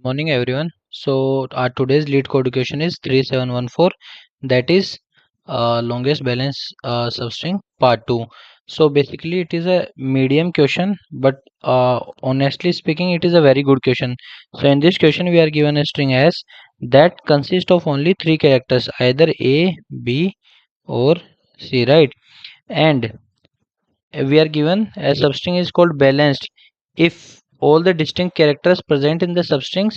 Morning everyone. So our today's lead code question is 3714, that is longest balance substring part 2. So basically it is a medium question, but honestly speaking it is a very good question. So in this question we are given a string as that consists of only three characters, either A, B or C, right? And we are given a substring is called balanced if all the distinct characters present in the substrings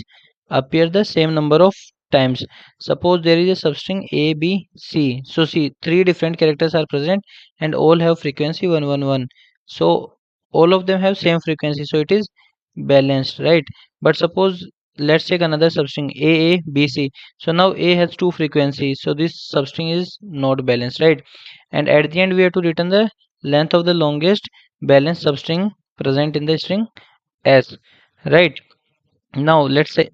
appear the same number of times. Suppose there is a substring a, b, c. So see, three different characters are present and all have frequency 111. So all of them have same frequency, so it is balanced, right? But suppose let's take another substring a, b, c. So now a has two frequencies, so this substring is not balanced, right? And at the end we have to return the length of the longest balanced substring present in the string s, right? Now let's say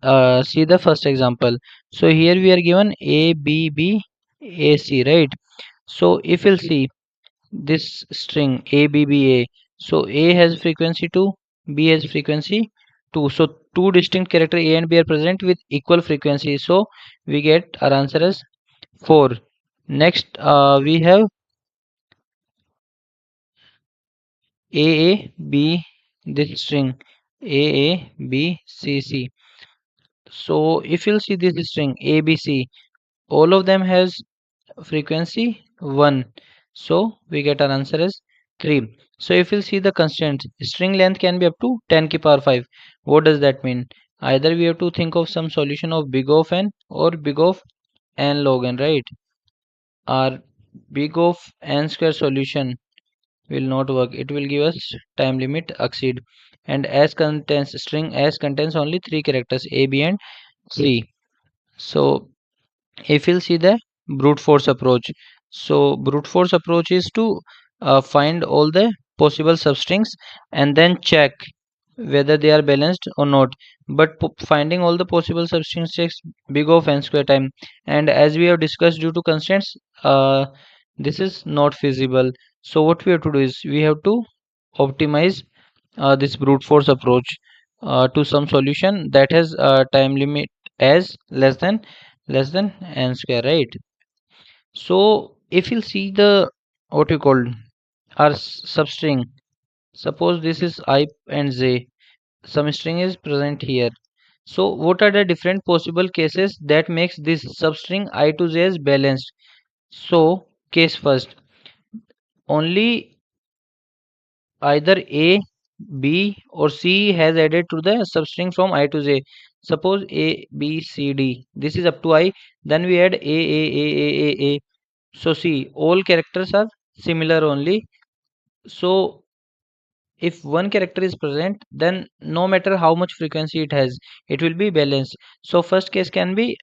see the first example. So here we are given a, b, b, a, c, right? So if you'll see this string a, b, b, a, so a has frequency 2, b has frequency 2. So two distinct character a and b are present with equal frequency, so we get our answer as 4. Next we have A B, this string A B C C. So if you'll see this string A B C, all of them has frequency 1. So we get our answer as 3. So if you'll see the constraints, string length can be up to 10 ki power 5. What does that mean? Either we have to think of some solution of big of n or big of n log n, right? Our big of n square solution will not work. It will give us time limit exceed. And as contains string as contains only three characters a, b and c. So if you'll see the brute force approach, so brute force approach is to find all the possible substrings and then check whether they are balanced or not. But finding all the possible substrings takes big of n square time, and as we have discussed, due to constraints this is not feasible. So what we have to do is we have to optimize this brute force approach to some solution that has time limit as less than n square, right? So if you'll see the what you call our substring, suppose this is I and j, some string is present here. So what are the different possible cases that makes this substring I to j as balanced? So case first, only either A, B or C has added to the substring from I to J. Suppose A, B, C, D. This is up to I. Then we add A. So see, all characters are similar only. So if one character is present, then no matter how much frequency it has, it will be balanced. So first case can be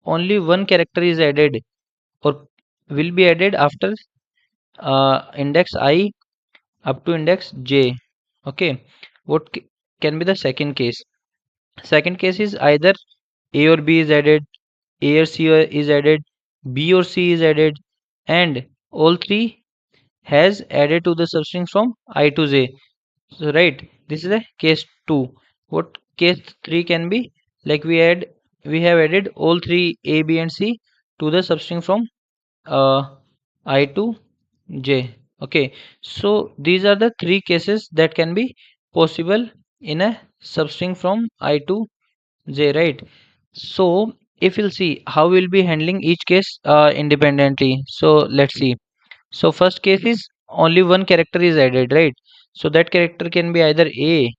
only one character is added or will be added after index I up to index j. Okay, what can be the second case? Second case is either a or b is added, a or c is added, b or c is added, and all three has added to the substring from I to j. So right, this is a case 2. What case 3 can be? Like we have added all three a, b and c to the substring from uh, I to j. Okay, so these are the three cases that can be possible in a substring from I to j, right? So if you'll see how we'll be handling each case independently. So let's see. So first case is only one character is added, right? So that character can be either a,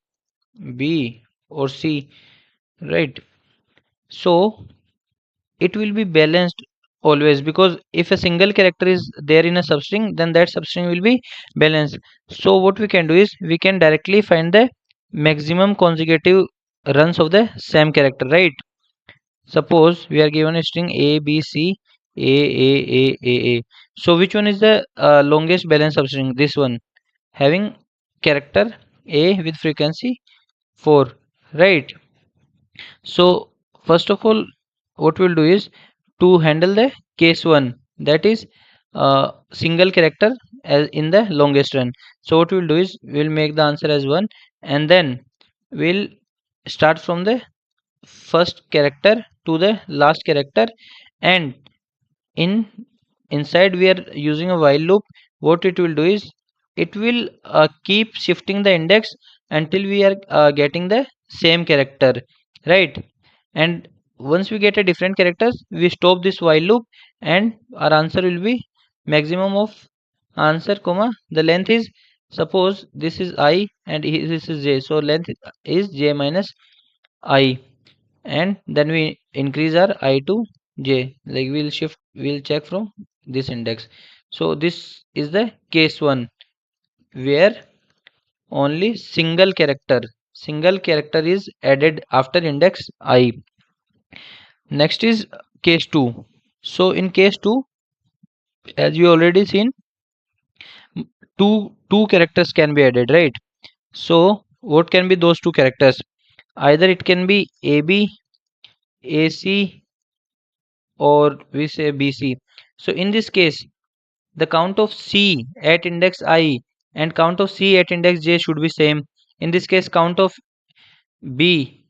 b or c, right? So it will be balanced always, because if a single character is there in a substring, then that substring will be balanced. So what we can do is we can directly find the maximum consecutive runs of the same character, right? Suppose we are given a string a, b, c, a. So which one is the longest balance substring? This one, having character a with frequency 4, right? So first of all, what we'll do is to handle the case 1, that is single character as in the longest run. So what we'll do is we'll make the answer as 1, and then we'll start from the first character to the last character, and in inside we are using a while loop. What it will do is it will keep shifting the index until we are getting the same character, right? And once we get a different characters, we stop this while loop, and our answer will be maximum of answer comma the length is, suppose this is I and this is j, so length is j minus I, and then we increase our I to j, like we'll check from this index. So this is the case 1 where only single character is added after index I. Next is case 2. So in case 2, as you already seen, two characters can be added, right? So what can be those two characters? Either it can be AB, AC, or we say BC. So in this case, the count of C at index I and count of C at index j should be same. In this case, count of B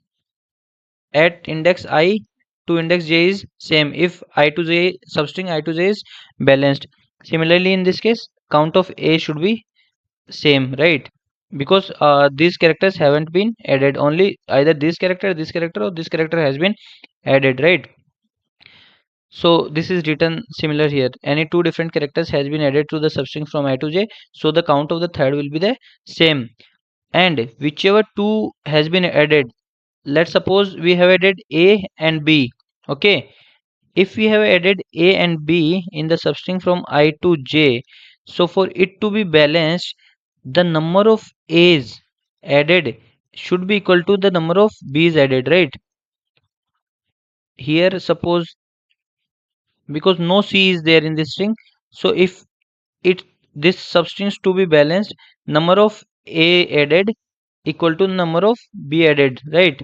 at index I to index j is same if I to j substring I to j is balanced. Similarly, in this case, count of A should be same, right? Because these characters haven't been added, only either this character or this character has been added, right? So this is written similar here. Any two different characters has been added to the substring from I to j, so the count of the third will be the same. And whichever two has been added, let's suppose we have added A and B. Okay, if we have added A and B in the substring from I to j, so for it to be balanced, the number of A's added should be equal to the number of B's added, right? Here suppose, because no C is there in this string, so if it this substrings to be balanced, number of A added equal to number of B added, right?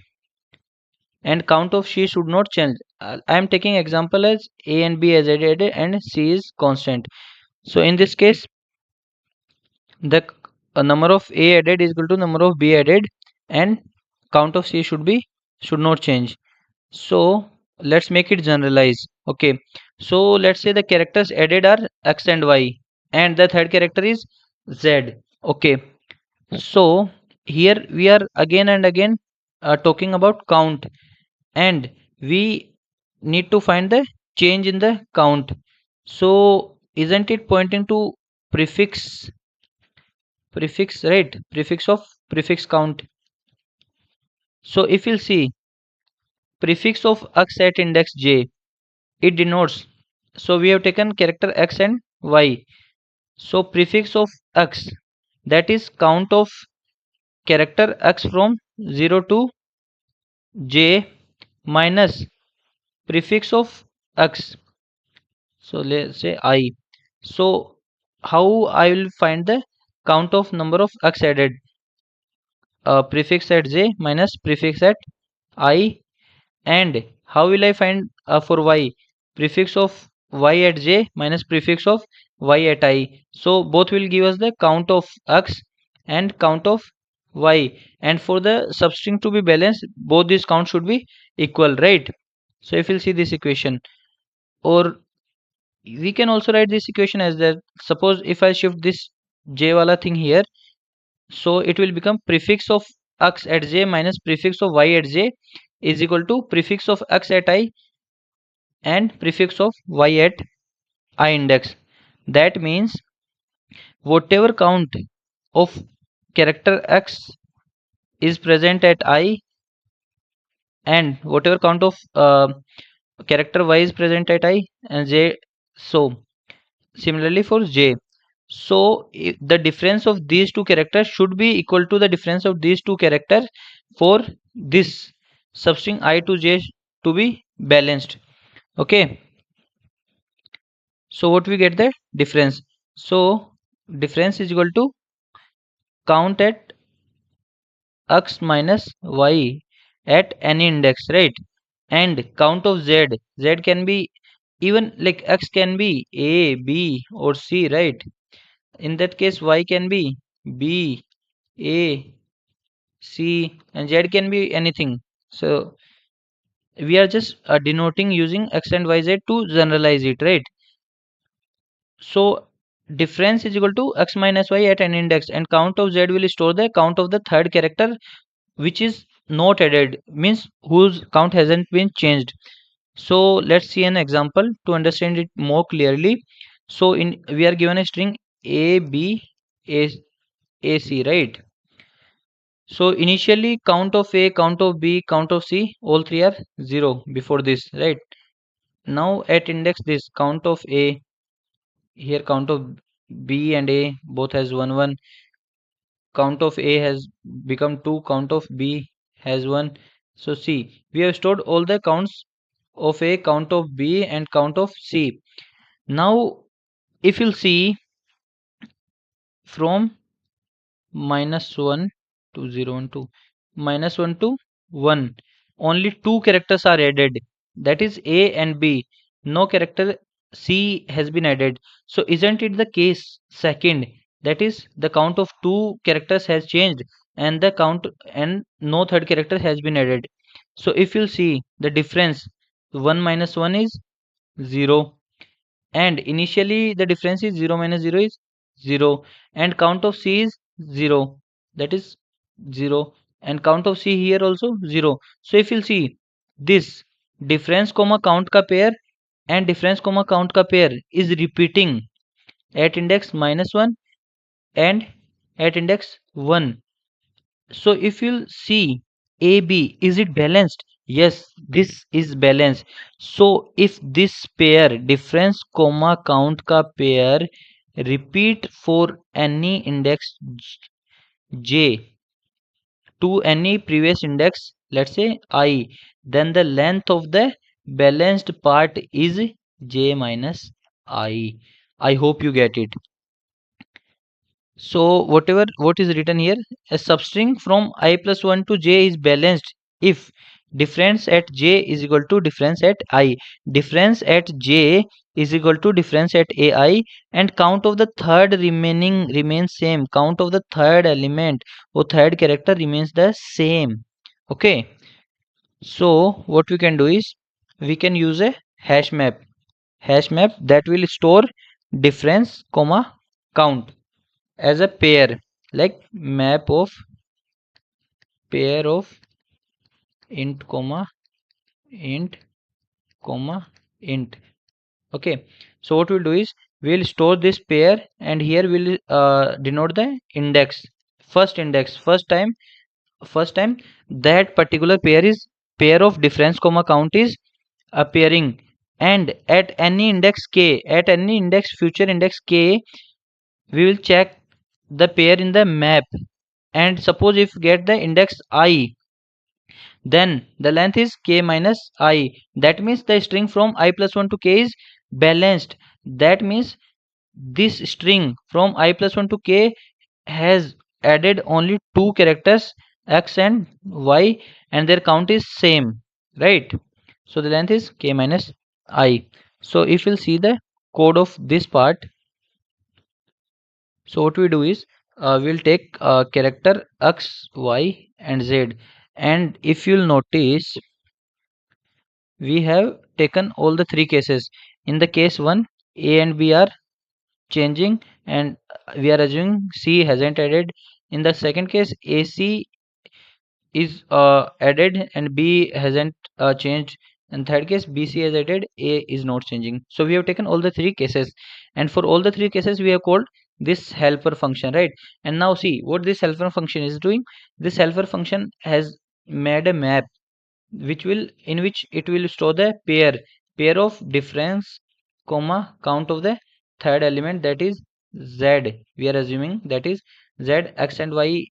And count of C should not change. I am taking example as A and B as added and C is constant. So in this case, the number of A added is equal to number of B added, and count of C should not change. So let's make it generalize. Okay, so let's say the characters added are X and Y, and the third character is Z. Okay, so here we are again and again talking about count, and we need to find the change in the count. So isn't it pointing to prefix, right? Prefix of prefix count. So if you'll see prefix of x at index j, it denotes, so we have taken character x and y, so prefix of x, that is count of character x from 0 to j minus prefix of x, so let's say I. So how I will find the count of number of x added? Prefix at j minus prefix at I. And how will I find for y? Prefix of y at j minus prefix of y at I. So both will give us the count of x and count of y. And for the substring to be balanced, both these counts should be equal, right? So if you'll see this equation, or we can also write this equation as that. Suppose if I shift this j wala thing here, so it will become prefix of x at j minus prefix of y at j is equal to prefix of x at I and prefix of y at I index. That means whatever count of character x is present at I and whatever count of character y is present at I and j, so similarly for j. So the difference of these two characters should be equal to the difference of these two characters for this substring I to j to be balanced. Okay, so what we get the difference? So difference is equal to count at x minus y at any index, right? And count of z, can be even like x can be a, b or c, right? In that case y can be b, a, c, and z can be anything. So we are just denoting using x and y z to generalize it, right? So difference is equal to x minus y at an index, and count of z will store the count of the third character which is not added, means whose count hasn't been changed. So let's see an example to understand it more clearly. So in we are given a string a b a a c, right? So initially count of a, count of b, count of c, all three are 0 before this, right? Now at index this count of a, here count of b and a both has 1 1, count of a has become 2, count of b has 1. So see, we have stored all the counts of a, count of b and count of c. Now if you'll see from -1 to 0 and 2, -1 to 1, only two characters are added, that is a and b. No character c has been added. So isn't it the case second, that is the count of two characters has changed and the count and no third character has been added. So if you'll see the difference, 1 minus 1 is 0, and initially the difference is 0 minus 0 is 0, and count of c is 0, that is 0, and count of c here also 0. So if you'll see this difference comma count ka pair and difference comma count ka pair is repeating at index -1 and at index 1. So if you'll see AB, is it balanced? Yes, this is balanced. So if this pair difference comma count ka pair repeat for any index j to any previous index, let's say I, then the length of the balanced part is j minus I. I hope you get it. So whatever what is written here, a substring from I plus 1 to j is balanced if difference at j is equal to difference at I, difference at j is equal to difference at ai, and count of the third remaining remains same, count of the third element or third character remains the same. Okay, so what we can do is we can use a hash map that will store difference comma count as a pair, like map of pair of int comma int comma int. Okay, so what we'll do is we'll store this pair, and here we'll denote the index, first time that particular pair is pair of difference comma count is appearing, and at any index k, at any index future index k, we will check the pair in the map, and suppose if get the index I, then the length is k minus I. That means the string from I plus 1 to k is balanced. That means this string from I plus 1 to k has added only two characters x and y, and their count is same, right? So the length is k minus I. So if you'll see the code of this part, so what we do is we'll take character x, y and z, and if you'll notice we have taken all the three cases. In the case 1, a and b are changing, and we are assuming c hasn't added. In the second case, ac is added and b hasn't changed. In third case, bc has added, a is not changing. So we have taken all the three cases, and for all the three cases we have called this helper function, right? And now see what this helper function is doing. This helper function has made a map which will in which it will store the pair of difference comma count of the third element, that is z. We are assuming that is z, x and y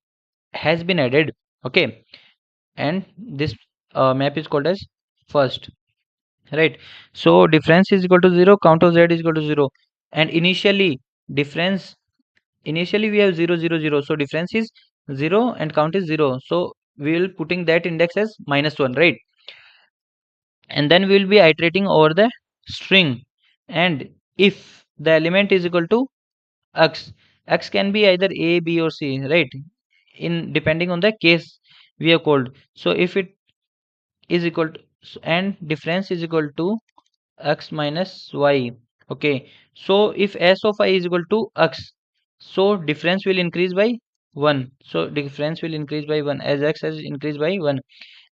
has been added. Okay, and this map is called as first, right? So difference is equal to 0, count of z is equal to 0, and difference initially we have 0 0 0, so difference is 0 and count is 0, so we will putting that index as -1, right? And then we will be iterating over the string, and if the element is equal to x, x can be either a, b or c, right? In depending on the case we have called. So if it is equal to, and difference is equal to x minus y. Okay, so if s of I is equal to x, so difference will increase by 1. So difference will increase by 1 as x has increased by 1.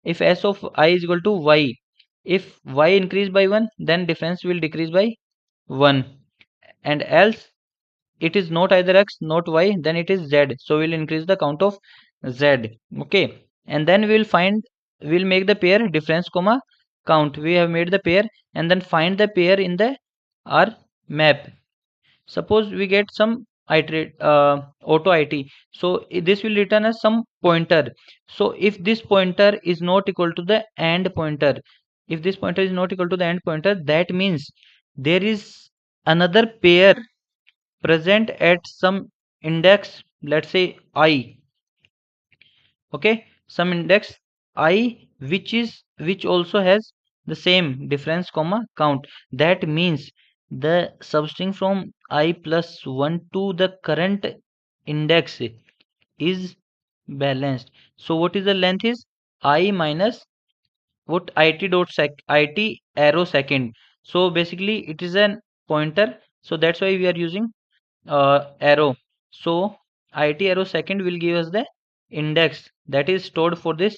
If s of I is equal to y, if y increase by 1, then difference will decrease by 1, and else it is not either x not y, then it is z, so we'll increase the count of z. Okay, and then we'll make the pair difference comma count. We have made the pair, and then find the pair in the our map. Suppose we get some iterate auto it, so this will return as some pointer. So if this pointer is not equal to the end pointer, if this pointer is not equal to the end pointer, that means there is another pair present at some index, let's say I. Okay, some index I, which also has the same difference comma count. That means the substring from I plus 1 to the current index is balanced. So what is the length is I minus what it dot it arrow second. So basically it is an pointer, so that's why we are using arrow. So it arrow second will give us the index that is stored for this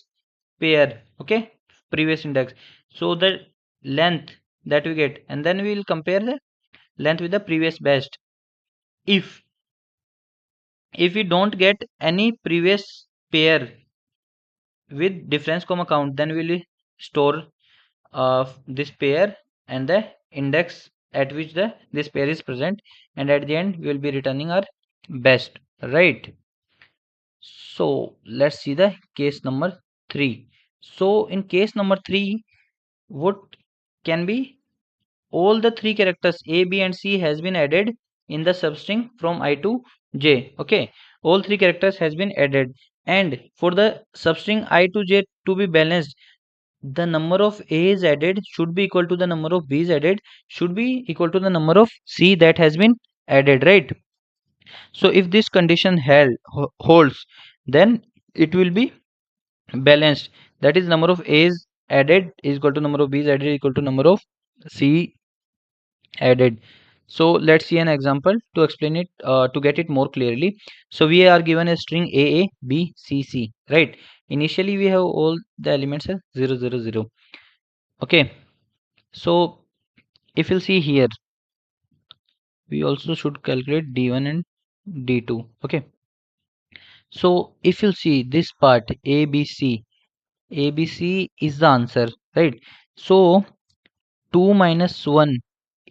pair. Okay, previous index. So the length that we get, and then we will compare the length with the previous best. If if we don't get any previous pair with difference comma count, then we will store this pair and the index at which this pair is present, and at the end we will be returning our best, right? So let's see the case number 3. So in case number 3, what can be all the three characters A, B and C has been added in the substring from I to J. Okay, all three characters has been added, and for the substring I to J to be balanced, the number of A's added should be equal to the number of B's added, should be equal to the number of C that has been added, right? So if this condition holds, then it will be balanced. That is, number of A's added is equal to number of B's added equal to number of C added. So let's see an example to explain it, to get it more clearly. So we are given a string A, B, C, C, right? Initially we have all the elements as 0, 0, 0. Okay, so if you'll see here, we also should calculate D1 and D2. Okay, so if you'll see this part ABC is the answer, right? So 2 minus 1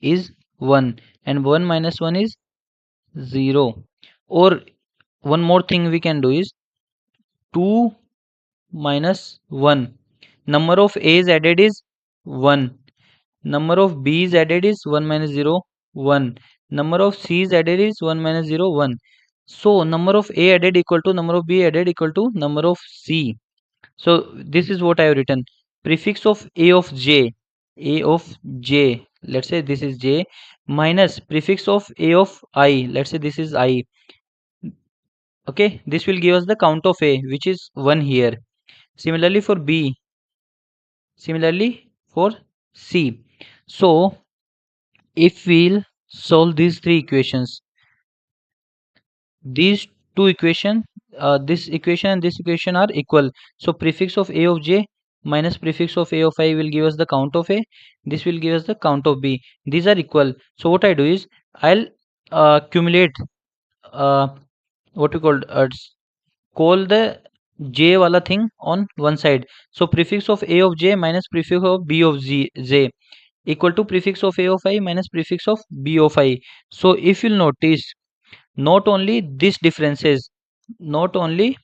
is 1, and 1 minus 1 is 0. Or one more thing we can do is 2 minus 1. Number of A's added is 1. Number of B's added is 1 minus 0, 1. Number of C's added is 1 minus 0, 1. So number of A added equal to number of B added equal to number of C. So this is what I have written. Prefix of A of J, let's say this is J, minus prefix of A of I, let's say this is I. Okay, this will give us the count of A, which is 1 here. Similarly for B, similarly for C. So if we'll solve these three equations, these two equation, this equation and this equation are equal. So prefix of A of J minus prefix of A of I will give us the count of A. This will give us the count of B. These are equal. So what I do is I'll accumulate what we call the J wala thing on one side. So prefix of A of J minus prefix of B of J equal to prefix of A of I minus prefix of B of I. So if you'll notice, not only this differences, not only,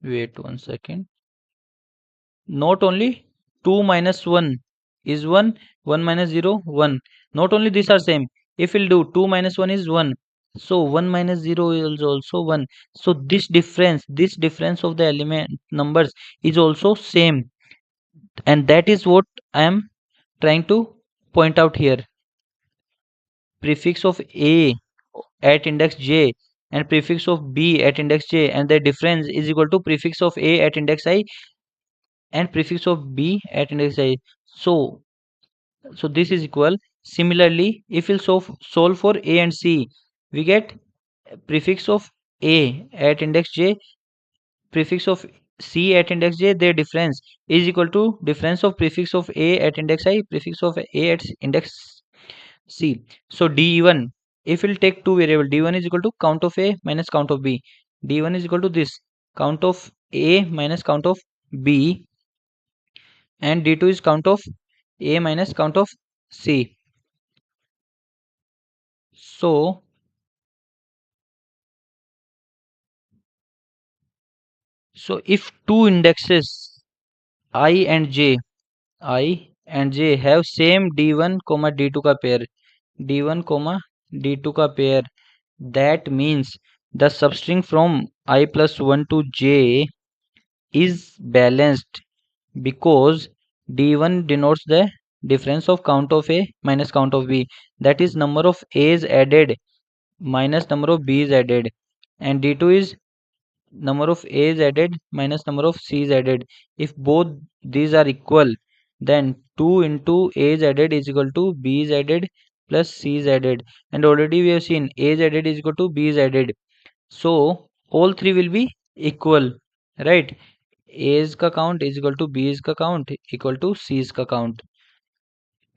wait one second, not only 2 minus 1 is 1, 1 minus 0, 1. Not only these are same. If we'll do 2 minus 1 is 1. So 1 minus 0 is also 1. So this difference of the element numbers is also same. And that is what I am trying to point out here. Prefix of A at index j and prefix of B at index j, and the difference is equal to prefix of A at index I and prefix of b at index I. So this is equal. Similarly, if we'll solve for a and c, we get prefix of a at index j, prefix of c at index j, their difference is equal to difference of prefix of a at index I, prefix of a at index c. So d1, if we'll take two variable, d1 is equal to count of a minus count of b, d1 is equal to this count of a minus count of b, and d2 is count of a minus count of c. So so if two indexes i and j, I and j have same d1 comma d2 का pair, d1 comma d2 का pair, that means the substring from I plus 1 to j is balanced, because d1 denotes the difference of count of a minus count of b, that is number of a's added minus number of b's added, and d2 is number of a's added minus number of c's added. If both these are equal, then 2 into a's added is equal to b's added plus c's added, and already we have seen a's added is equal to b's added. So all three will be equal, right? a's का count is equal to b's का count equal to c's का count.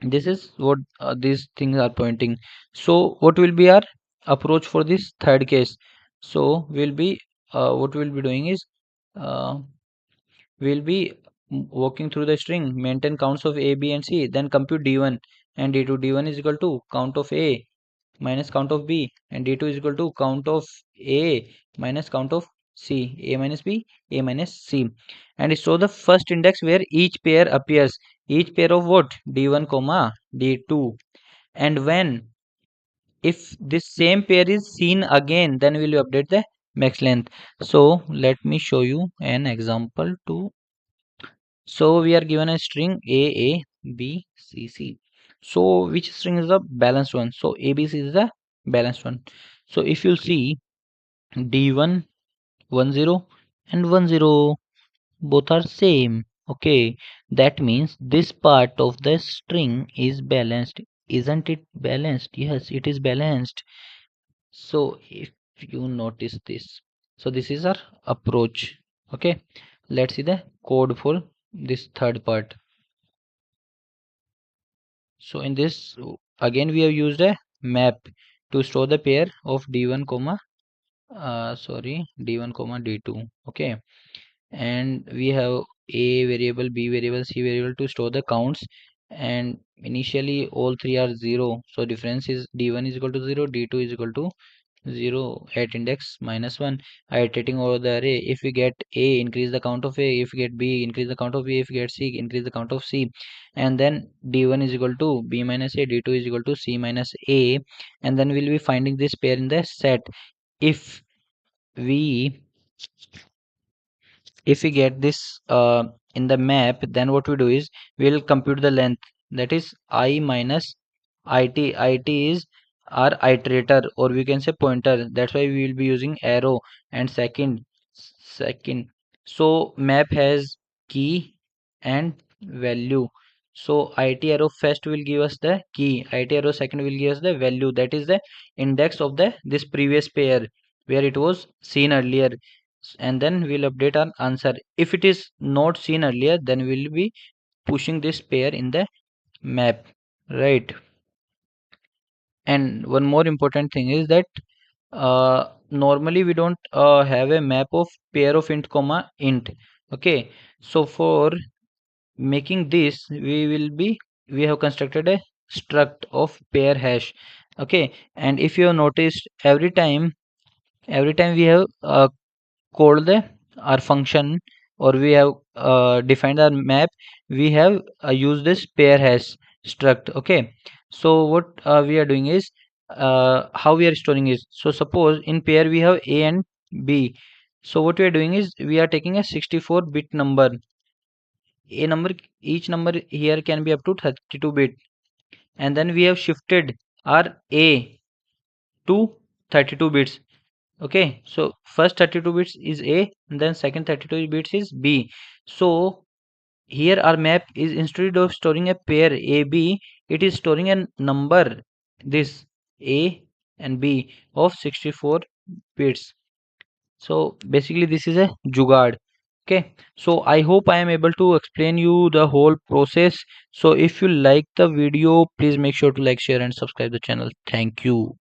This is what these things are pointing. So what will be our approach for this third case? So we'll be what we'll be doing is, uh, we'll be walking through the string, maintain counts of a, b and c, then compute d1 and d2. d1 is equal to count of a minus count of b, and d2 is equal to count of a minus count of c, a minus b, a minus c, and show the first index where each pair appears, each pair of what, d1 comma d2. And when, if this same pair is seen again, then we will update the max length. So let me show you an example to. So we are given a string a b c c. So which string is the balanced one? So abc is the balanced one. So if you see d1 10 and 10, both are same. Okay, that means this part of the string is balanced. Isn't it balanced? Yes, it is balanced. So if you notice this, so this is our approach. Okay, let's see the code for this third part. So in this, again we have used a map to store the pair of d1 comma d1 comma d2. Okay, and we have a variable, b variable, c variable to store the counts, and initially all three are 0, so difference is d1 is equal to 0, d2 is equal to 0 at index minus 1. Iterating over the array, if we get a, increase the count of a, if we get b, increase the count of b, if we get c, increase the count of c, and then d1 is equal to b minus a, d2 is equal to c minus a, and then we'll be finding this pair in the set. if we if we get this in the map, then what we do is we'll compute the length, that is I minus it is our iterator, or we can say pointer, that's why we will be using arrow and second. So map has key and value. So it arrow first will give us the key, it arrow second will give us the value, that is the index of the this previous pair where it was seen earlier, and then we'll update our answer. If it is not seen earlier, then we'll be pushing this pair in the map, right? And one more important thing is that normally we don't have a map of pair of int comma int. Okay, so for making this, we have constructed a struct of pair hash. Okay, and if you have noticed, every time we have called the our function, or we have defined our map, we have used this pair hash struct. Okay, so what we are doing is, how we are storing is, so suppose in pair we have a and b. So what we are doing is, we are taking a 64-bit number, a number, each number here can be up to 32 bit, and then we have shifted our a to 32 bits. Okay, so first 32 bits is a, and then second 32 bits is b. So here our map is, instead of storing a pair a b, it is storing a number, this a and b of 64 bits. So basically this is a jugaad. Okay, so I hope I am able to explain you the whole process. So if you like the video, please make sure to like, share and subscribe the channel. Thank you.